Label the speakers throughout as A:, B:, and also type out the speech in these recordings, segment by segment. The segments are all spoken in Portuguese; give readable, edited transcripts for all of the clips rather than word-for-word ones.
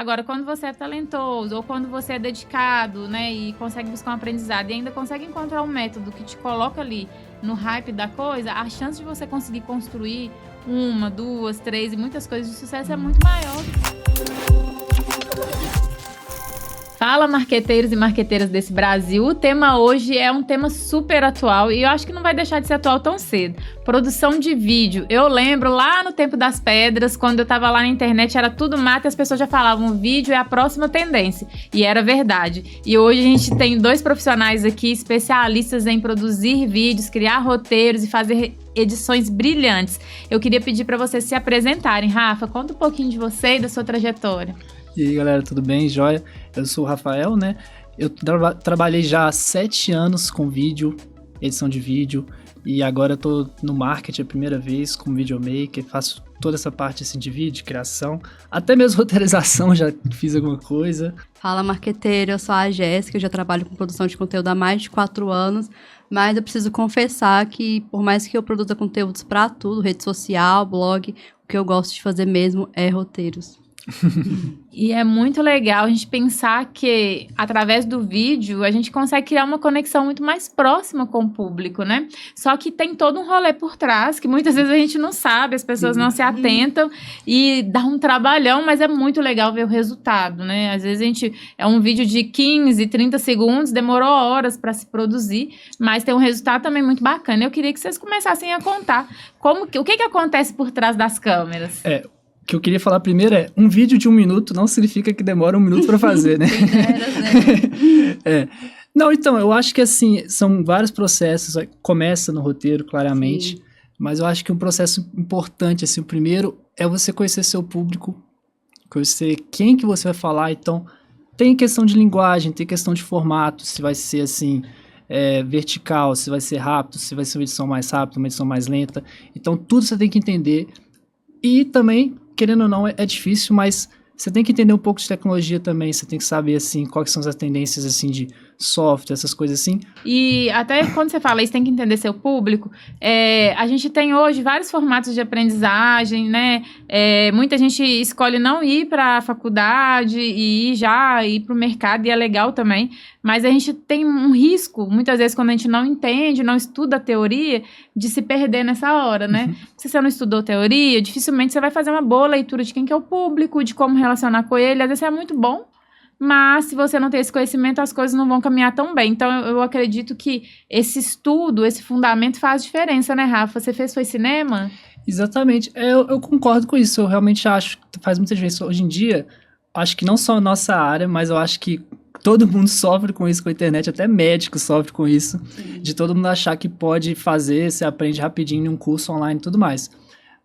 A: Agora, quando você é talentoso ou quando você é dedicado, né, e consegue buscar um aprendizado e ainda consegue encontrar um método que te coloca ali no hype da coisa, a chance de você conseguir construir 1, 2, 3 e muitas coisas de sucesso é muito maior. Fala, marqueteiros e marqueteiras desse Brasil. O tema hoje é um tema super atual e eu acho que não vai deixar de ser atual tão cedo. Produção de vídeo. Eu lembro lá no tempo das pedras, quando eu tava lá na internet, era tudo mato e as pessoas já falavam, vídeo é a próxima tendência. E era verdade. E hoje a gente tem 2 profissionais aqui, especialistas em produzir vídeos, criar roteiros e fazer edições brilhantes. Eu queria pedir para vocês se apresentarem. Rafa, conta um pouquinho de você e da sua trajetória.
B: E aí, galera, tudo bem? Joia? Eu sou o Rafael, né? Eu trabalhei já há 7 anos com vídeo, edição de vídeo, e agora eu tô no marketing a primeira vez como videomaker, faço toda essa parte assim de vídeo, criação, até mesmo roteirização, já fiz alguma coisa.
C: Fala, marqueteira, eu sou a Jéssica, eu já trabalho com produção de conteúdo há mais de 4 anos, mas eu preciso confessar que, por mais que eu produza conteúdos pra tudo, rede social, blog, o que eu gosto de fazer mesmo é roteiros.
A: E é muito legal a gente pensar que, através do vídeo, a gente consegue criar uma conexão muito mais próxima com o público, né? Só que tem todo um rolê por trás, que muitas vezes a gente não sabe, as pessoas não se atentam e dá um trabalhão, mas é muito legal ver o resultado, né? Às vezes é um vídeo de 15, 30 segundos, demorou horas para se produzir, mas tem um resultado também muito bacana. Eu queria que vocês começassem a contar o que acontece por trás das câmeras.
B: O que eu queria falar primeiro é, um vídeo de 1 minuto não significa que demora 1 minuto para fazer, né? Não, então, eu acho que assim, são vários processos, começa no roteiro, claramente, sim, mas eu acho que um processo importante, assim, o primeiro é você conhecer seu público, conhecer quem que você vai falar, então, tem questão de linguagem, tem questão de formato, se vai ser assim, vertical, se vai ser rápido, se vai ser uma edição mais rápida, uma edição mais lenta, então tudo você tem que entender, e também, querendo ou não, é difícil, mas você tem que entender um pouco de tecnologia também, você tem que saber, assim, quais são as tendências, assim, de software, essas coisas assim.
A: E até quando você fala isso, tem que entender seu público. A gente tem hoje vários formatos de aprendizagem, né? Muita gente escolhe não ir para a faculdade e ir para o mercado, e é legal também. Mas a gente tem um risco, muitas vezes, quando a gente não entende, não estuda a teoria, de se perder nessa hora, né? Uhum. Se você não estudou teoria, dificilmente você vai fazer uma boa leitura de quem que é o público, de como relacionar com ele. Às vezes é muito bom, mas se você não tem esse conhecimento, as coisas não vão caminhar tão bem. Então, eu acredito que esse estudo, esse fundamento faz diferença, né, Rafa? Você foi cinema?
B: Exatamente. Eu concordo com isso. Eu realmente acho que faz muita diferença. Hoje em dia, acho que não só a nossa área, mas eu acho que todo mundo sofre com isso com a internet, até médico sofre com isso, de todo mundo achar que pode fazer, você aprende rapidinho em um curso online e tudo mais.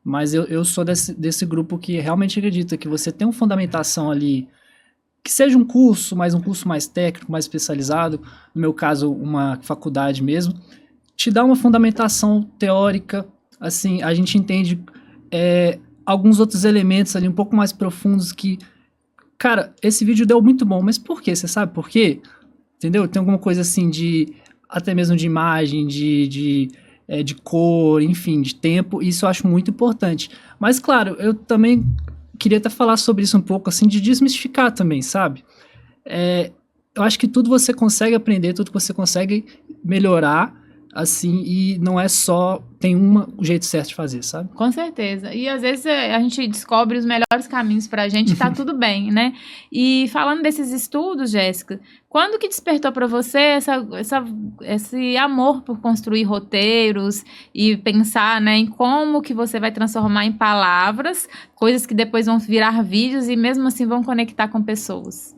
B: Mas eu sou desse grupo que realmente acredita que você tem uma fundamentação ali, que seja um curso mais técnico, mais especializado, no meu caso, uma faculdade mesmo, te dá uma fundamentação teórica, assim, a gente entende alguns outros elementos ali um pouco mais profundos que, cara, esse vídeo deu muito bom, mas por quê? Você sabe por quê? Entendeu? Tem alguma coisa assim até mesmo de imagem, de cor, enfim, de tempo, isso eu acho muito importante. Mas, claro, eu também queria até falar sobre isso um pouco, assim, de desmistificar também, sabe? Eu acho que tudo você consegue aprender, tudo você consegue melhorar, assim, e não é só, tem um jeito certo de fazer, sabe?
A: Com certeza. E às vezes a gente descobre os melhores caminhos pra gente e tá tudo bem, né? E falando desses estudos, Jéssica, quando que despertou pra você esse amor por construir roteiros e pensar, né, em como que você vai transformar em palavras, coisas que depois vão virar vídeos e mesmo assim vão conectar com pessoas?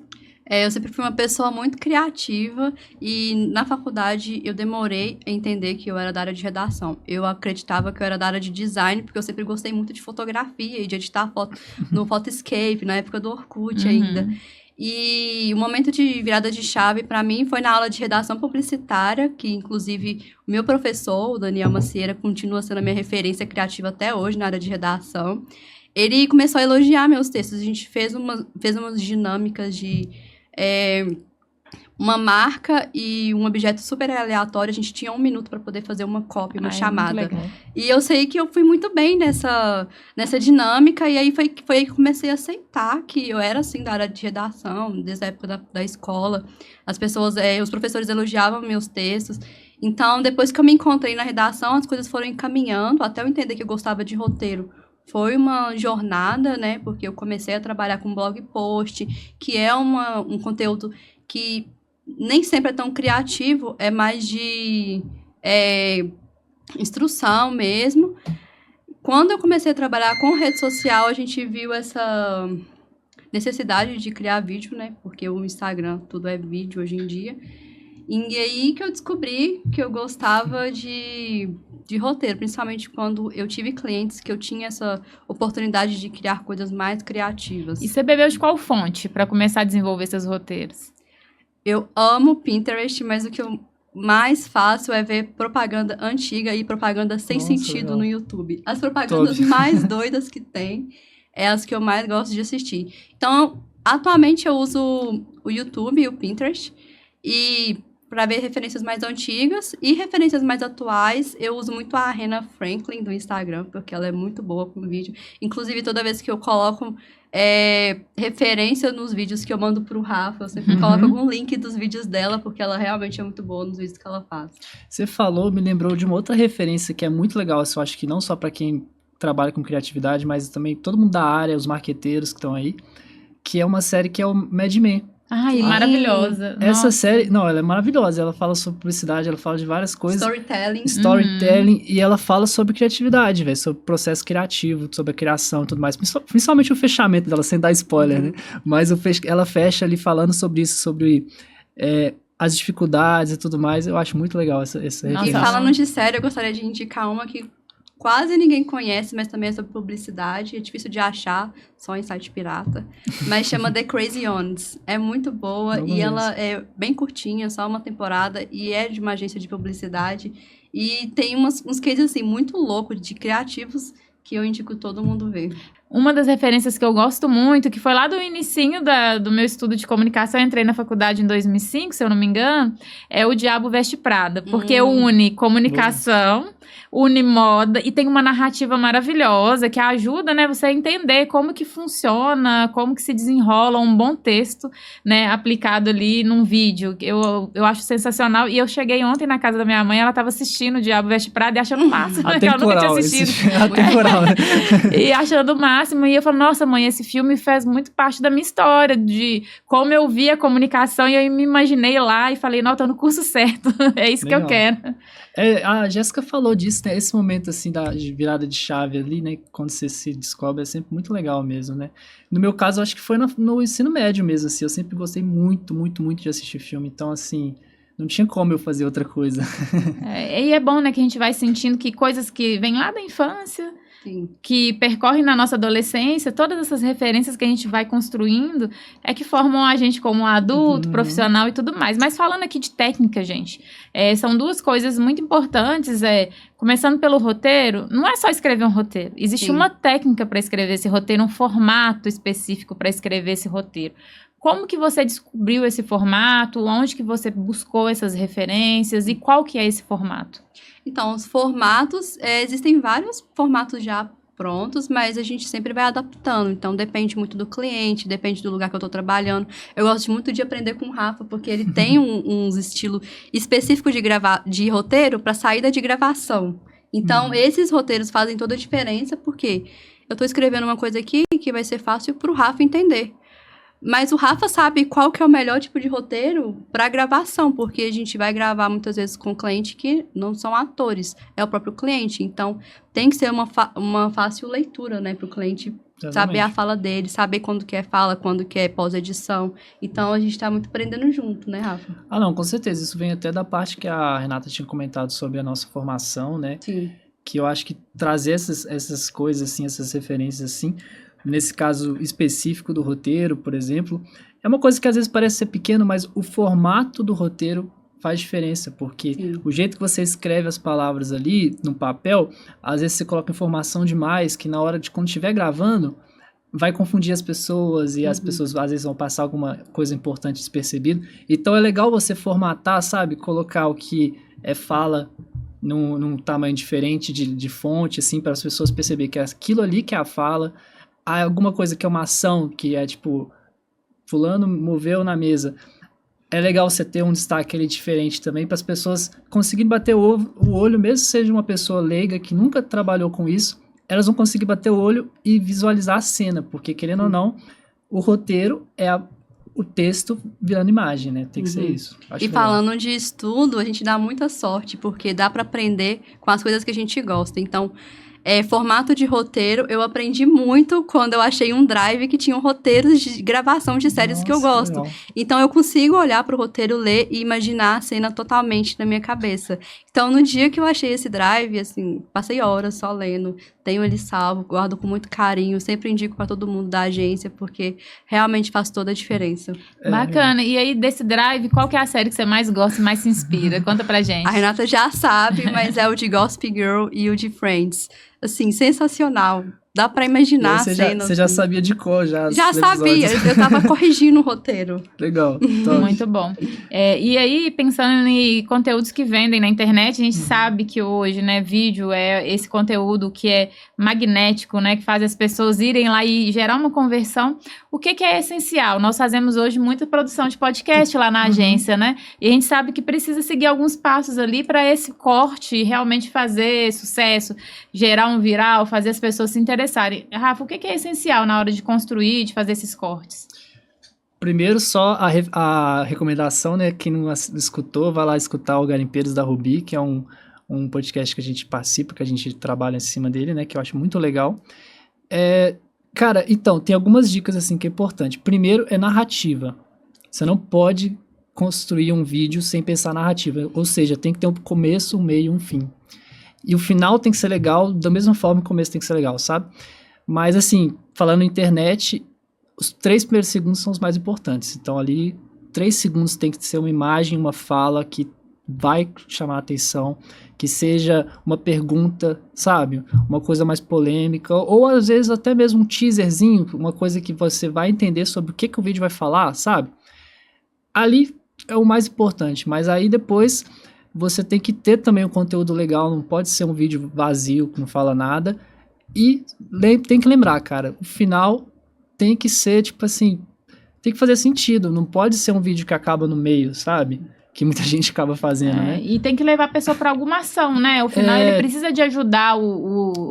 C: Eu sempre fui uma pessoa muito criativa e na faculdade eu demorei a entender que eu era da área de redação. Eu acreditava que eu era da área de design, porque eu sempre gostei muito de fotografia e de editar foto no Photoscape, na época do Orkut ainda. E o momento de virada de chave para mim foi na aula de redação publicitária, que inclusive o meu professor, o Daniel Macieira, continua sendo a minha referência criativa até hoje na área de redação. Ele começou a elogiar meus textos, a gente fez umas dinâmicas de uma marca e um objeto super aleatório, a gente tinha 1 minuto para poder fazer uma copy, uma chamada.
A: Muito legal.
C: E eu sei que eu fui muito bem nessa dinâmica, e aí foi aí que comecei a aceitar que eu era, assim, da área de redação, desde a época da escola. As pessoas, os professores elogiavam meus textos. Então, depois que eu me encontrei na redação, as coisas foram encaminhando, até eu entender que eu gostava de roteiro. Foi uma jornada, né, porque eu comecei a trabalhar com blog post, que é um conteúdo que nem sempre é tão criativo, é mais de instrução mesmo. Quando eu comecei a trabalhar com rede social, a gente viu essa necessidade de criar vídeo, né? Porque o Instagram, tudo é vídeo hoje em dia. E aí que eu descobri que eu gostava de roteiro, principalmente quando eu tive clientes que eu tinha essa oportunidade de criar coisas mais criativas.
A: E você bebeu de qual fonte para começar a desenvolver seus roteiros?
C: Eu amo Pinterest, mas o que eu mais faço é ver propaganda antiga e propaganda sem sentido no YouTube. As propagandas mais doidas que tem é as que eu mais gosto de assistir. Então, atualmente eu uso o YouTube e o Pinterest, e para ver referências mais antigas e referências mais atuais, eu uso muito a Rena Franklin do Instagram, porque ela é muito boa com vídeo. Inclusive, toda vez que eu coloco referência nos vídeos que eu mando pro Rafa, eu sempre coloco algum link dos vídeos dela, porque ela realmente é muito boa nos vídeos que ela faz.
B: Você falou, me lembrou de uma outra referência que é muito legal, eu acho que não só para quem trabalha com criatividade, mas também todo mundo da área, os marqueteiros que estão aí, que é uma série que é o Mad Men.
A: Ai, maravilhosa.
B: Essa
A: Nossa.
B: série, não, ela é maravilhosa, ela fala sobre publicidade, ela fala de várias coisas.
C: Storytelling.
B: E ela fala sobre criatividade, velho, sobre processo criativo, sobre a criação e tudo mais. Principalmente o fechamento dela, sem dar spoiler, né? Mas ela fecha ali falando sobre isso, sobre as dificuldades e tudo mais. Eu acho muito legal essa referência.
C: E falando de série, eu gostaria de indicar uma que quase ninguém conhece, mas também é sobre publicidade. É difícil de achar, só em site pirata. Mas chama The Crazy Ones. É muito boa e ela é bem curtinha, só uma temporada. E é de uma agência de publicidade. E tem uns cases, assim, muito loucos de criativos que eu indico todo mundo ver.
A: Uma das referências que eu gosto muito, que foi lá do inicinho do meu estudo de comunicação, eu entrei na faculdade em 2005, se eu não me engano, é O Diabo Veste Prada, porque une comunicação, une moda e tem uma narrativa maravilhosa que ajuda, né, você a entender como que funciona, como que se desenrola um bom texto, né, aplicado ali num vídeo. Eu acho sensacional. E eu cheguei ontem na casa da minha mãe, ela estava assistindo O Diabo Veste Prada e achando o máximo, que ela nunca tinha assistido.
B: Atemporal, né?
A: E achando o máximo. E eu falo, nossa, mãe, esse filme fez muito parte da minha história, de como eu vi a comunicação, e eu me imaginei lá e falei, não, tô no curso certo. É isso
B: Legal.
A: que eu quero.
B: A Jéssica falou disso, né? Esse momento, assim, de virada de chave ali, né? Quando você se descobre, é sempre muito legal mesmo, né? No meu caso, eu acho que foi no ensino médio mesmo, assim. Eu sempre gostei muito, muito, muito de assistir filme. Então, assim, não tinha como eu fazer outra coisa.
A: E é bom, né, que a gente vai sentindo que coisas que vêm lá da infância...
C: Sim.
A: Que percorrem na nossa adolescência, todas essas referências que a gente vai construindo é que formam a gente como adulto, profissional e tudo mais. Mas falando aqui de técnica, gente, são duas coisas muito importantes. Começando pelo roteiro, não é só escrever um roteiro. Existe uma técnica para escrever esse roteiro, um formato específico para escrever esse roteiro. Como que você descobriu esse formato? Onde que você buscou essas referências? E qual que é esse formato?
C: Então, os formatos, existem vários formatos já prontos, mas a gente sempre vai adaptando. Então, depende muito do cliente, depende do lugar que eu estou trabalhando. Eu gosto muito de aprender com o Rafa, porque ele tem uns estilos específicos de roteiro para saída de gravação. Então, esses roteiros fazem toda a diferença, porque eu estou escrevendo uma coisa aqui que vai ser fácil para o Rafa entender. Mas o Rafa sabe qual que é o melhor tipo de roteiro para gravação, porque a gente vai gravar muitas vezes com cliente que não são atores, é o próprio cliente. Então, tem que ser uma fácil leitura, né, para o cliente saber a fala dele, saber quando que é fala, quando que é pós-edição. Então, a gente está muito aprendendo junto, né, Rafa?
B: Ah, não, com certeza. Isso vem até da parte que a Renata tinha comentado sobre a nossa formação, né?
C: Sim.
B: Que eu acho que trazer essas coisas, assim, essas referências, assim... Nesse caso específico do roteiro, por exemplo, é uma coisa que às vezes parece ser pequeno, mas o formato do roteiro faz diferença, porque o jeito que você escreve as palavras ali no papel, às vezes você coloca informação demais, que na hora de quando estiver gravando, vai confundir as pessoas e as pessoas às vezes vão passar alguma coisa importante despercebido. Então é legal você formatar, sabe? Colocar o que é fala num tamanho diferente de fonte, assim, para as pessoas perceberem que é aquilo ali que é a fala. Há alguma coisa que é uma ação, que é tipo, fulano moveu na mesa. É legal você ter um destaque ali diferente também para as pessoas conseguirem bater o olho, mesmo que seja uma pessoa leiga que nunca trabalhou com isso, elas vão conseguir bater o olho e visualizar a cena, porque querendo ou não, o roteiro é o texto virando imagem, né? Tem que ser isso. Acho
C: E
B: legal.
C: falando de estudo, a gente dá muita sorte, porque dá para aprender com as coisas que a gente gosta. Então, formato de roteiro, eu aprendi muito quando eu achei um drive que tinha roteiros de gravação de séries que eu
B: Nossa,
C: gosto.
B: legal.
C: Então, eu consigo olhar pro roteiro, ler e imaginar a cena totalmente na minha cabeça. Então, no dia que eu achei esse drive, assim, passei horas só lendo, tenho ele salvo, guardo com muito carinho, sempre indico para todo mundo da agência, porque realmente faz toda a diferença.
A: Bacana. E aí, desse drive, qual que é a série que você mais gosta e mais se inspira? Conta pra gente.
C: A Renata já sabe, mas é o de Gossip Girl e o de Friends. Assim, sensacional. Dá pra imaginar a cena.
B: Você já
C: assim.
B: sabia de cor, já.
C: Já
B: os
C: sabia,
B: episódios.
C: eu tava corrigindo o roteiro.
B: Legal. Top.
A: Muito bom. E aí, pensando em conteúdos que vendem na internet, a gente sabe que hoje, né, vídeo é esse conteúdo que é magnético, né, que faz as pessoas irem lá e gerar uma conversão. O que é essencial? Nós fazemos hoje muita produção de podcast lá na agência, né, e a gente sabe que precisa seguir alguns passos ali para esse corte realmente fazer sucesso, gerar um viral, fazer as pessoas se interessarem. Rafa, o que é essencial na hora de construir, de fazer esses cortes?
B: Primeiro, só a recomendação, né? Quem não escutou, vai lá escutar o Garimpeiros da Rubi, que é um podcast que a gente participa, que a gente trabalha em cima dele, né? Que eu acho muito legal. Cara, então, tem algumas dicas, assim, que é importante. Primeiro, é narrativa. Você não pode construir um vídeo sem pensar narrativa. Ou seja, tem que ter um começo, um meio e um fim. E o final tem que ser legal, da mesma forma que o começo tem que ser legal, sabe? Mas, assim, falando na internet, os 3 primeiros segundos são os mais importantes. Então, ali, 3 segundos tem que ser uma imagem, uma fala que vai chamar a atenção, que seja uma pergunta, sabe? Uma coisa mais polêmica, ou às vezes até mesmo um teaserzinho, uma coisa que você vai entender sobre o que o vídeo vai falar, sabe? Ali é o mais importante, mas aí depois você tem que ter também um conteúdo legal, não pode ser um vídeo vazio que não fala nada. E tem que lembrar, cara, o final tem que ser, tipo assim, tem que fazer sentido, não pode ser um vídeo que acaba no meio, sabe? Que muita gente acaba fazendo, né?
A: E tem que levar a pessoa para alguma ação, né? O final ele precisa de ajudar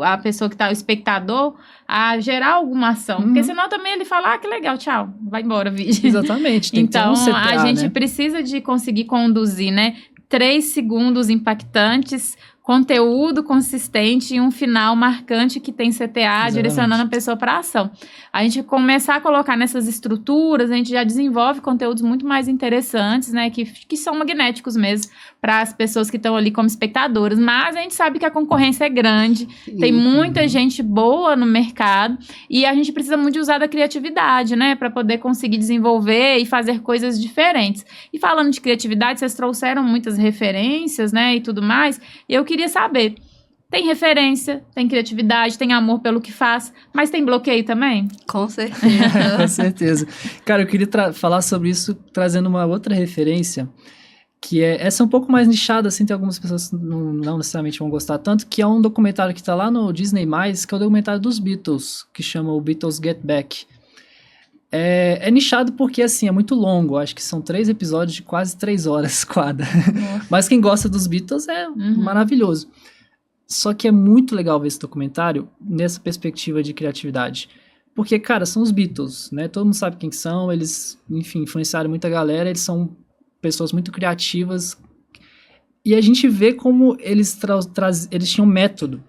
A: a pessoa que tá, o espectador, a gerar alguma ação. Porque senão também ele fala, que legal, tchau, vai embora o vídeo.
B: Exatamente. Tem
A: então,
B: que ter um CTA,
A: a gente
B: né?
A: precisa de conseguir conduzir, né? 3 segundos impactantes, conteúdo consistente e um final marcante que tem CTA,
B: Exatamente.
A: direcionando a pessoa para a ação. A gente começar a colocar nessas estruturas, a gente já desenvolve conteúdos muito mais interessantes, né, que são magnéticos mesmo para as pessoas que estão ali como espectadoras. Mas a gente sabe que a concorrência é grande, tem muita gente boa no mercado e a gente precisa muito de usar da criatividade, né, para poder conseguir desenvolver e fazer coisas diferentes. E falando de criatividade, vocês trouxeram muitas referências, né, e tudo mais. Eu queria saber, tem referência, tem criatividade, tem amor pelo que faz, mas tem bloqueio também?
C: Com certeza.
B: Com certeza. Cara, eu queria falar sobre isso trazendo uma outra referência, que essa é um pouco mais nichada, assim, tem algumas pessoas que não necessariamente vão gostar tanto, que é um documentário que tá lá no Disney+, que é o documentário dos Beatles, que chama o Beatles Get Back. É nichado porque, assim, é muito longo, acho que são 3 episódios de quase 3 horas cada. Mas quem gosta dos Beatles é maravilhoso. Só que é muito legal ver esse documentário nessa perspectiva de criatividade. Porque, cara, são os Beatles, né? Todo mundo sabe quem são, eles, enfim, influenciaram muita galera, eles são pessoas muito criativas. E a gente vê como eles tinham método.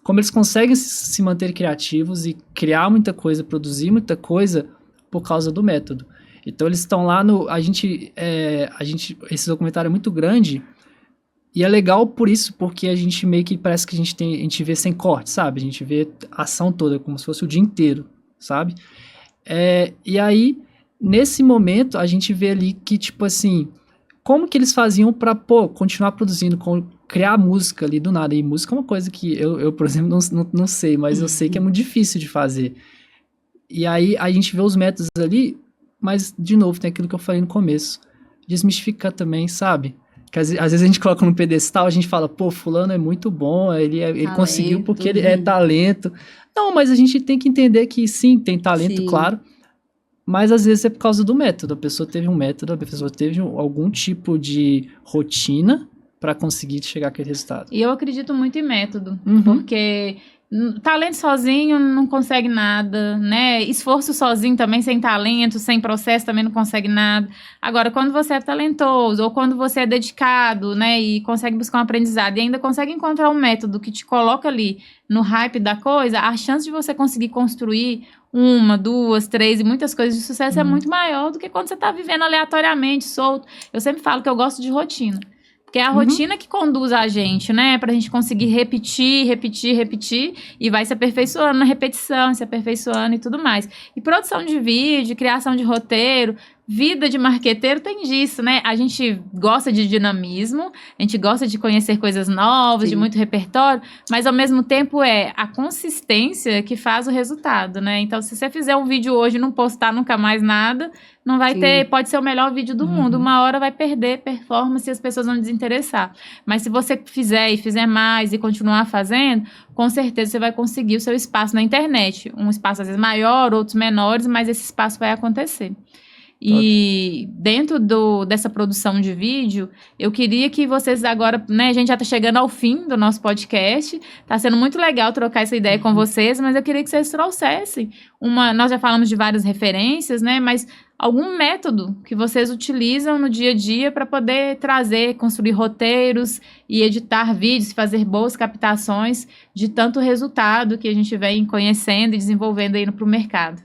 B: Como eles conseguem se manter criativos e criar muita coisa, produzir muita coisa por causa do método. Então eles estão lá esse documentário é muito grande e é legal por isso, porque a gente meio que parece que a gente vê sem corte, sabe? A gente vê a ação toda, como se fosse o dia inteiro, sabe? E aí, nesse momento, a gente vê ali que, tipo assim, como que eles faziam pra, continuar produzindo, criar música ali do nada. E música é uma coisa que eu por exemplo, não sei, mas eu sei que é muito difícil de fazer. E aí a gente vê os métodos ali, mas, de novo, tem aquilo que eu falei no começo. Desmistificar também, sabe? Que às vezes a gente coloca no pedestal, a gente fala, pô, fulano é muito bom, ele conseguiu porque ele é talento. Não, mas a gente tem que entender que sim, tem talento, claro, mas às vezes é por causa do método. A pessoa teve um método, a pessoa teve algum tipo de rotina para conseguir chegar àquele resultado.
A: E eu acredito muito em método, porque talento sozinho não consegue nada, né? Esforço sozinho também, sem talento, sem processo, também não consegue nada. Agora, quando você é talentoso ou quando você é dedicado, né, e consegue buscar um aprendizado e ainda consegue encontrar um método que te coloca ali no hype da coisa, a chance de você conseguir construir 1, 2, 3 e muitas coisas de sucesso é muito maior do que quando você tá vivendo aleatoriamente, solto. Eu sempre falo que eu gosto de rotina. Porque é a rotina que conduz a gente, né? Pra gente conseguir repetir, e vai se aperfeiçoando na repetição, se aperfeiçoando e tudo mais. E produção de vídeo, criação de roteiro, vida de marqueteiro tem disso, né? A gente gosta de dinamismo, a gente gosta de conhecer coisas novas, de muito repertório, mas ao mesmo tempo é a consistência que faz o resultado, né? Então, se você fizer um vídeo hoje e não postar nunca mais nada, não vai ter, pode ser o melhor vídeo do mundo, uma hora vai perder performance e as pessoas vão desinteressar. Mas se você fizer mais e continuar fazendo, com certeza você vai conseguir o seu espaço na internet. Um espaço às vezes maior, outros menores, mas esse espaço vai acontecer. E dentro dessa produção de vídeo, eu queria que vocês agora, né, a gente já tá chegando ao fim do nosso podcast, tá sendo muito legal trocar essa ideia com vocês, mas eu queria que vocês trouxessem nós já falamos de várias referências, né, mas algum método que vocês utilizam no dia a dia para poder trazer, construir roteiros e editar vídeos, fazer boas captações de tanto resultado que a gente vem conhecendo e desenvolvendo aí pro mercado.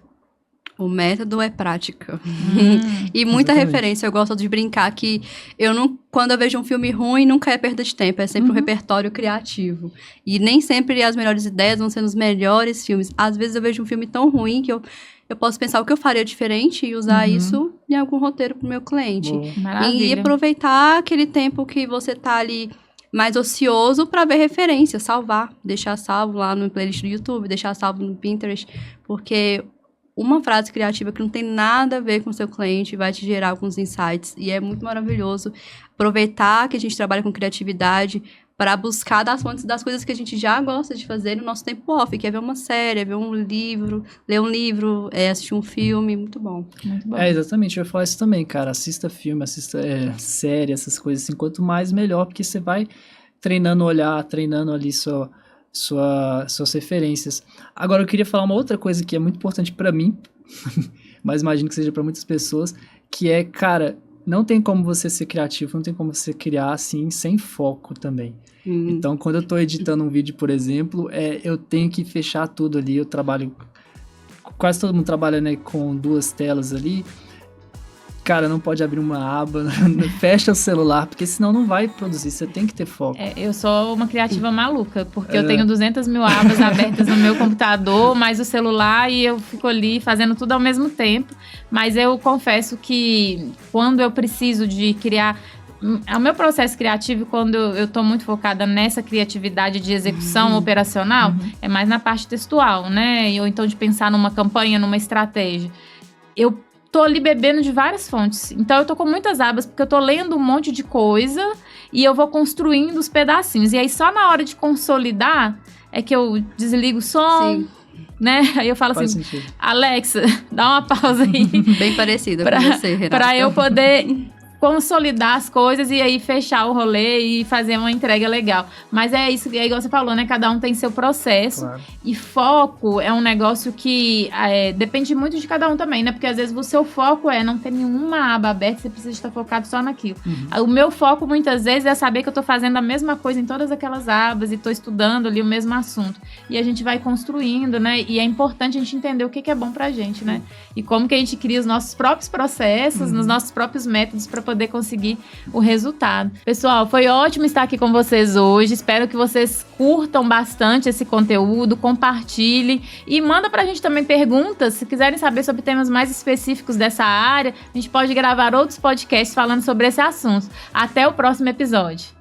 C: O método é prática. E muita referência. Eu gosto de brincar que quando eu vejo um filme ruim, nunca é perda de tempo. É sempre um repertório criativo. E nem sempre as melhores ideias vão ser nos melhores filmes. Às vezes eu vejo um filme tão ruim que eu posso pensar o que eu faria diferente e usar isso em algum roteiro pro meu cliente. E aproveitar aquele tempo que você tá ali mais ocioso para ver referência, salvar. Deixar salvo lá no playlist do YouTube, deixar salvo no Pinterest. Porque uma frase criativa que não tem nada a ver com o seu cliente vai te gerar alguns insights. E é muito maravilhoso aproveitar que a gente trabalha com criatividade para buscar das fontes das coisas que a gente já gosta de fazer no nosso tempo off, que é ver uma série, ver um livro, ler um livro, assistir um filme, muito bom. Muito bom.
B: Exatamente, eu ia falar isso também, cara. Assista filme, assista série, essas coisas assim. Quanto mais, melhor, porque você vai treinando o olhar, treinando ali suas referências. Agora, eu queria falar uma outra coisa que é muito importante pra mim, mas imagino que seja pra muitas pessoas, que é, cara, não tem como você ser criativo, não tem como você criar assim, sem foco também. Então, quando eu tô editando um vídeo, por exemplo, eu tenho que fechar tudo ali, eu trabalho, quase todo mundo trabalha, né, com 2 telas ali. Cara, não pode abrir uma aba, fecha o celular, porque senão não vai produzir, você tem que ter foco.
A: Eu sou uma criativa maluca, porque eu tenho 200 mil abas abertas no meu computador, mais o celular, e eu fico ali fazendo tudo ao mesmo tempo. Mas eu confesso que quando eu preciso de criar... O meu processo criativo, quando eu tô muito focada nessa criatividade de execução operacional, é mais na parte textual, né? Ou então de pensar numa campanha, numa estratégia. Eu tô ali bebendo de várias fontes. Então, eu tô com muitas abas, porque eu tô lendo um monte de coisa e eu vou construindo os pedacinhos. E aí, só na hora de consolidar, é que eu desligo o som, né? Aí eu falo
B: Faz
A: assim,
B: sentido.
A: Alexa, dá uma pausa aí.
C: Bem parecida com você, Renata.
A: Pra eu poder consolidar as coisas e aí fechar o rolê e fazer uma entrega legal. Mas é isso, é igual você falou, né? Cada um tem seu processo. Claro. E foco é um negócio que depende muito de cada um também, né? Porque às vezes o seu foco não ter nenhuma aba aberta, você precisa estar focado só naquilo. O meu foco muitas vezes é saber que eu tô fazendo a mesma coisa em todas aquelas abas e tô estudando ali o mesmo assunto. E a gente vai construindo, né? E é importante a gente entender o que é bom pra gente, né? E como que a gente cria os nossos próprios processos, nos nossos próprios métodos pra poder conseguir o resultado. Pessoal, foi ótimo estar aqui com vocês hoje. Espero que vocês curtam bastante esse conteúdo, compartilhem e manda pra gente também perguntas. Se quiserem saber sobre temas mais específicos dessa área, a gente pode gravar outros podcasts falando sobre esse assunto. Até o próximo episódio.